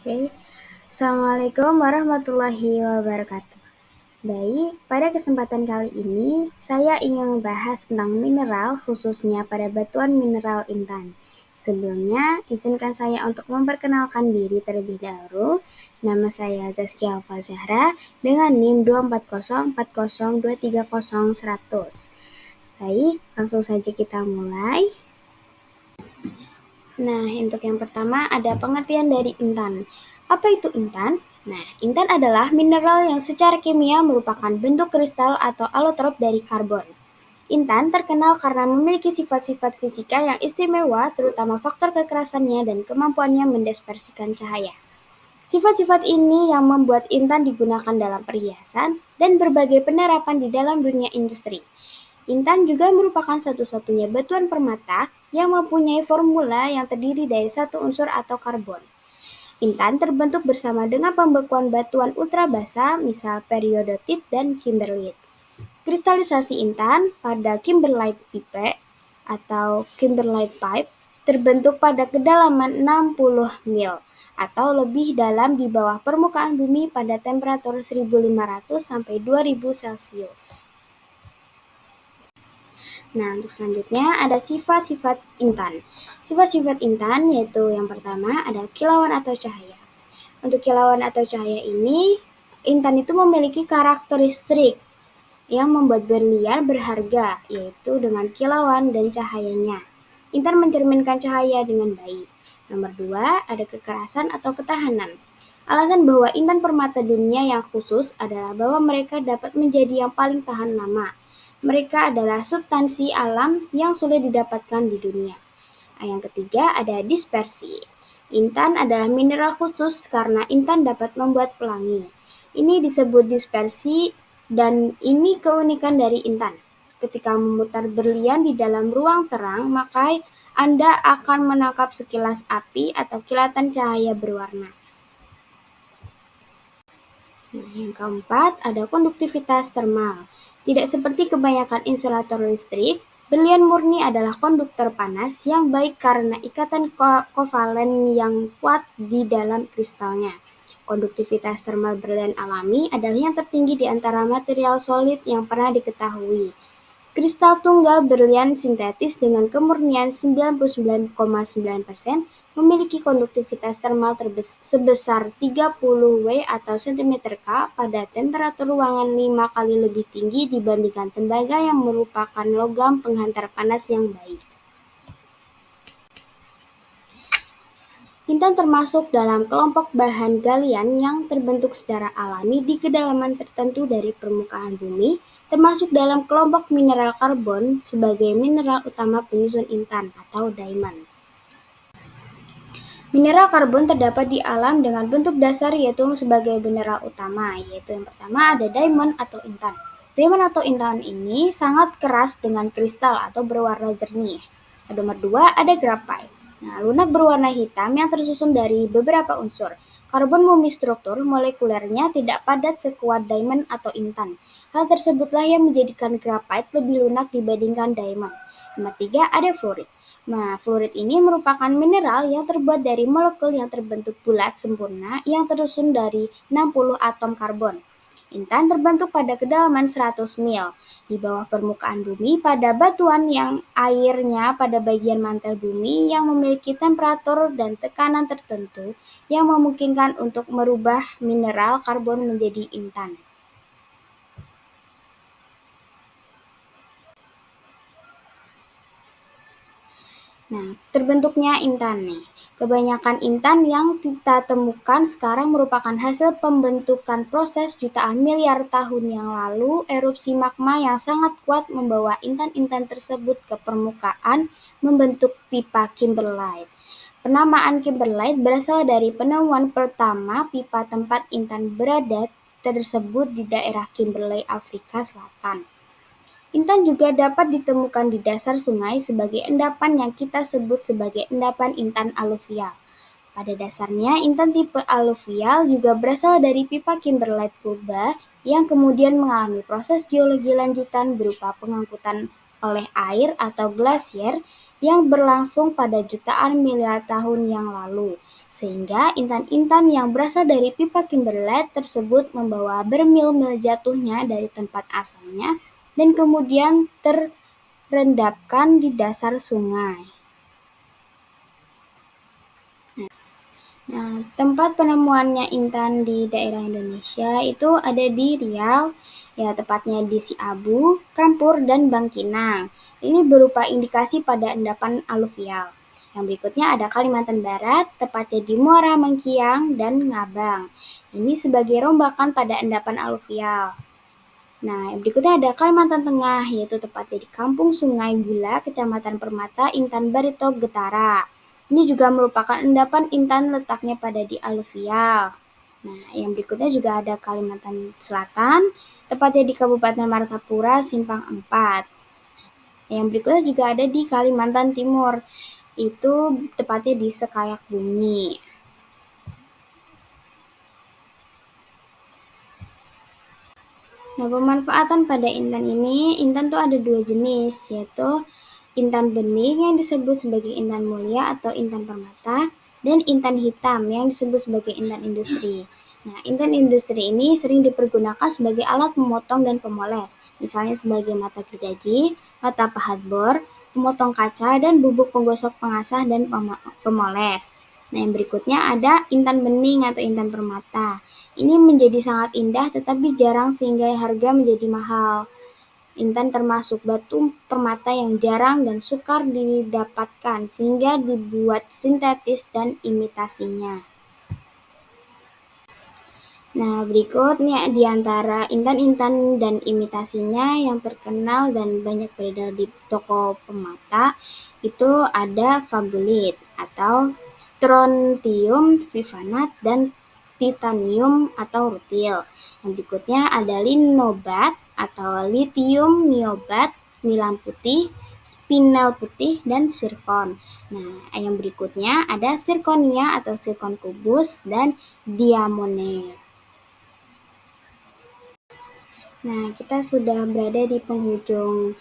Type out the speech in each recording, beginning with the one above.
Oke, Assalamualaikum warahmatullahi wabarakatuh. Baik, pada kesempatan kali ini saya ingin membahas tentang mineral, khususnya pada batuan mineral intan. Sebelumnya, izinkan saya untuk memperkenalkan diri terlebih dahulu. Nama saya Zaskia Alfa Zahra dengan NIM 24040230100. Baik, langsung saja kita mulai. Nah, untuk yang pertama ada pengertian dari intan. Apa itu intan? Nah, intan adalah mineral yang secara kimia merupakan bentuk kristal atau alotrop dari karbon. Intan terkenal karena memiliki sifat-sifat fisika yang istimewa, terutama faktor kekerasannya dan kemampuannya mendispersikan cahaya. Sifat-sifat ini yang membuat intan digunakan dalam perhiasan dan berbagai penerapan di dalam dunia industri. Intan juga merupakan satu-satunya batuan permata yang mempunyai formula yang terdiri dari satu unsur atau karbon. Intan terbentuk bersama dengan pembekuan batuan ultrabasa, misal periodotit dan kimberlite. Kristalisasi intan pada kimberlite pipe atau kimberlite pipe terbentuk pada kedalaman 60 mil atau lebih dalam di bawah permukaan bumi pada temperatur 1500 sampai 2000 Celcius. Nah, untuk selanjutnya ada sifat-sifat intan. Sifat-sifat intan yaitu yang pertama ada kilauan atau cahaya. Untuk kilauan atau cahaya ini, intan itu memiliki karakteristik yang membuat berlian berharga, yaitu dengan kilauan dan cahayanya. Intan mencerminkan cahaya dengan baik. Nomor 2, ada kekerasan atau ketahanan. Alasan bahwa intan permata dunia yang khusus adalah bahwa mereka dapat menjadi yang paling tahan lama. Mereka adalah substansi alam yang sulit didapatkan di dunia. Yang ketiga ada dispersi. Intan adalah mineral khusus karena intan dapat membuat pelangi. Ini disebut dispersi dan ini keunikan dari intan. Ketika memutar berlian di dalam ruang terang, maka Anda akan menangkap sekilas api atau kilatan cahaya berwarna. Nah, yang keempat ada konduktivitas termal. Tidak seperti kebanyakan insulator listrik, berlian murni adalah konduktor panas yang baik karena ikatan kovalen yang kuat di dalam kristalnya. Konduktivitas termal berlian alami adalah yang tertinggi di antara material solid yang pernah diketahui. Kristal tunggal berlian sintetis dengan kemurnian 99,9% memiliki konduktivitas termal sebesar 30 W atau cm3 pada temperatur ruangan 5 kali lebih tinggi dibandingkan tembaga yang merupakan logam penghantar panas yang baik. Intan termasuk dalam kelompok bahan galian yang terbentuk secara alami di kedalaman tertentu dari permukaan bumi, termasuk dalam kelompok mineral karbon sebagai mineral utama penyusun intan atau diamond. Mineral karbon terdapat di alam dengan bentuk dasar yaitu sebagai mineral utama, yaitu yang pertama ada diamond atau intan. Diamond atau intan ini sangat keras dengan kristal atau berwarna jernih. Nomor 2 ada graphite. Nah, lunak berwarna hitam yang tersusun dari beberapa unsur. Karbon murni struktur molekulernya tidak padat sekuat diamond atau intan. Hal tersebutlah yang menjadikan graphite lebih lunak dibandingkan diamond. Nomor 3 ada fluorid. Nah, fluorid ini merupakan mineral yang terbuat dari molekul yang terbentuk bulat sempurna yang tersusun dari 60 atom karbon. Intan terbentuk pada kedalaman 100 mil di bawah permukaan bumi pada batuan yang airnya pada bagian mantel bumi yang memiliki temperatur dan tekanan tertentu yang memungkinkan untuk merubah mineral karbon menjadi intan. Nah, terbentuknya intan nih. Kebanyakan intan yang kita temukan sekarang merupakan hasil pembentukan proses jutaan miliar tahun yang lalu erupsi magma yang sangat kuat membawa intan-intan tersebut ke permukaan membentuk pipa kimberlite. Penamaan kimberlite berasal dari penemuan pertama pipa tempat intan berada tersebut di daerah Kimberley, Afrika Selatan. Intan juga dapat ditemukan di dasar sungai sebagai endapan yang kita sebut sebagai endapan intan aluvial. Pada dasarnya, intan tipe aluvial juga berasal dari pipa kimberlite purba yang kemudian mengalami proses geologi lanjutan berupa pengangkutan oleh air atau glasier yang berlangsung pada jutaan miliar tahun yang lalu. Sehingga intan-intan yang berasal dari pipa Kimberlite tersebut membawa bermil-mil jatuhnya dari tempat asalnya dan kemudian terendapkan di dasar sungai. Nah, tempat penemuannya intan di daerah Indonesia itu ada di Riau, ya tepatnya di Siabu, Kampur, dan Bangkinang. Ini berupa indikasi pada endapan aluvial. Yang berikutnya ada Kalimantan Barat, tepatnya di Muara Mengkiang dan Ngabang. Ini sebagai rombakan pada endapan aluvial. Nah, yang berikutnya ada Kalimantan Tengah, yaitu tepatnya di Kampung Sungai Bula, Kecamatan Permata, Intan Barito, Getara. Ini juga merupakan endapan intan letaknya pada di aluvial. Nah, yang berikutnya juga ada Kalimantan Selatan, tepatnya di Kabupaten Martapura, Simpang 4. Yang berikutnya juga ada di Kalimantan Timur, itu tepatnya di Sekayak Bumi. Nah, pemanfaatan pada intan ini, intan tuh ada dua jenis, yaitu intan bening yang disebut sebagai intan mulia atau intan permata, dan intan hitam yang disebut sebagai intan industri. Nah, intan industri ini sering dipergunakan sebagai alat memotong dan pemoles, misalnya sebagai mata gergaji, mata pahat bor, pemotong kaca, dan bubuk penggosok pengasah dan pemoles. Nah, yang berikutnya ada intan bening atau intan permata. Ini menjadi sangat indah tetapi jarang sehingga harga menjadi mahal. Intan termasuk batu permata yang jarang dan sukar didapatkan sehingga dibuat sintetis dan imitasinya. Nah, berikut nih di antara intan-intan dan imitasinya yang terkenal dan banyak beredar di toko permata itu ada Fabulit atau Strontium vivanat dan Titanium atau rutil. Yang berikutnya ada Linobat atau Lithium niobat, nilam putih, spinel putih, dan zirkon. Nah, yang berikutnya ada zirconia atau zirkon kubus dan diamoner. Nah, kita sudah berada di penghujung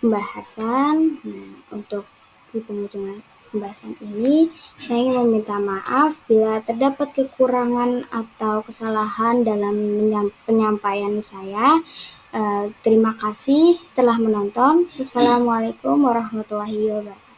pembahasan. Nah, untuk di penghujung pembahasan ini, saya ingin meminta maaf bila terdapat kekurangan atau kesalahan dalam penyampaian saya. Terima kasih telah menonton. Wassalamualaikum warahmatullahi wabarakatuh.